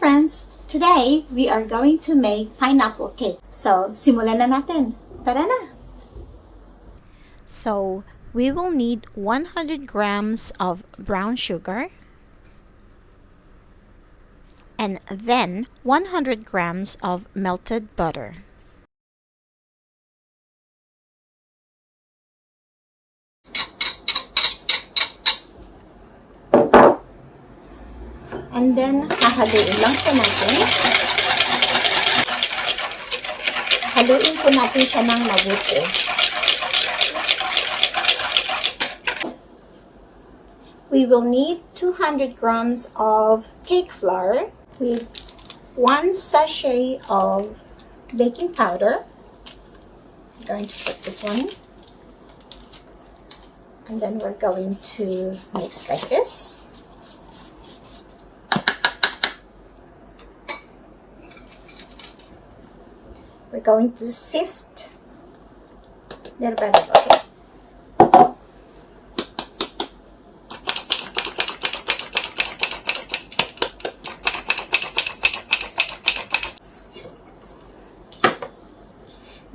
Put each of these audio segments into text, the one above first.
friends! Today, we are going to make pineapple cake. So, simulan na natin. Tara na! So, we will need 100 grams of brown sugar and then 100 grams of melted butter. And then, hahaluin lang po natin. Haluin po natin siya ng mabuti. We will need 200 grams of cake flour with 1 sachet of baking powder. I'm going to put this one. And then we're going to mix like this. We're going to sift a little bit of it.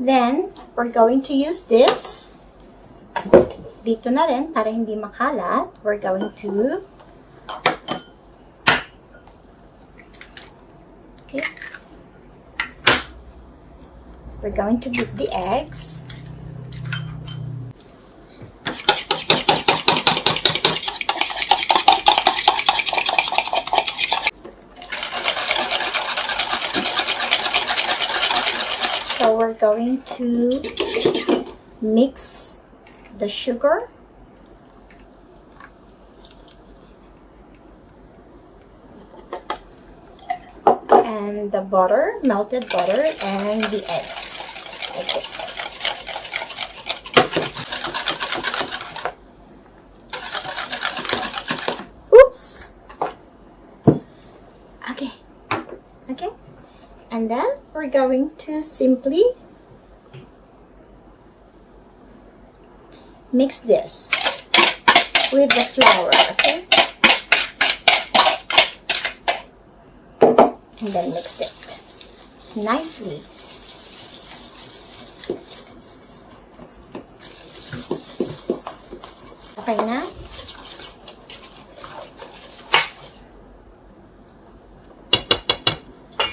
Then, we're going to use this. Dito na rin, para hindi makalat, we're going to we're going to beat the eggs. So we're going to mix the sugar and the butter, melted butter, and the eggs. Like this. Oops. Okay. And then we're going to simply mix this with the flour, okay? And then mix it nicely. Okay na?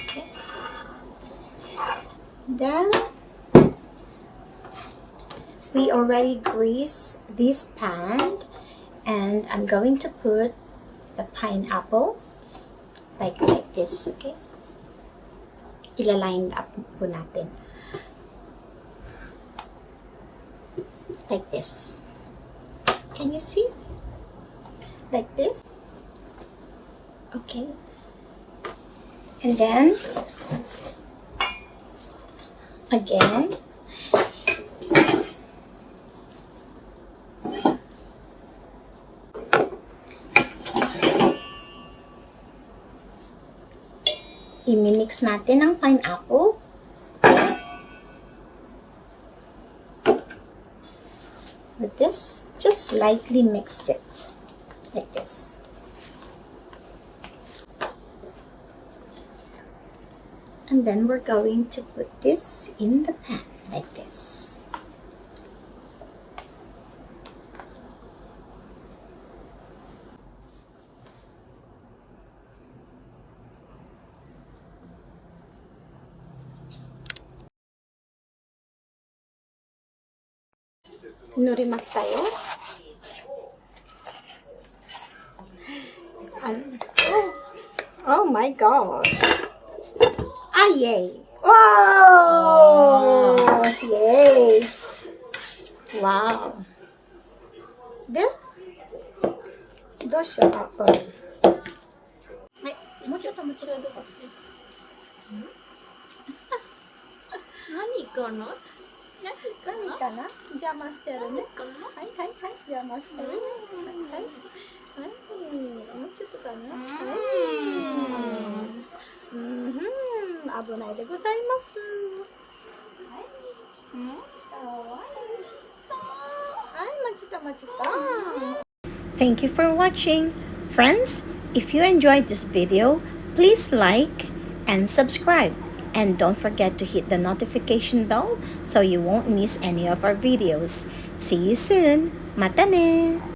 Okay. Then, we already grease this pan and I'm going to put the pineapple like this, okay? Ila-line up po natin. Like this. Can you see? Like this. Okay. And then, again, imimix natin ang pineapple. With this, just lightly mix it like this. And then we're going to put this in the pan like this. Nurimas tayo. Oh my god. Ah, yay. Wow! Yay! Wow. De? Dosyo ako. Ay, mucho to. 何かな 何かな邪魔してるね。はい、邪魔してるね。はい、もうちょっとかな。危ないでございます。はい、待ちた。Thank you for watching. Friends, if you enjoyed this video, Please like and subscribe. And don't forget to hit the notification bell so you won't miss any of our videos. See you soon. Mata ne!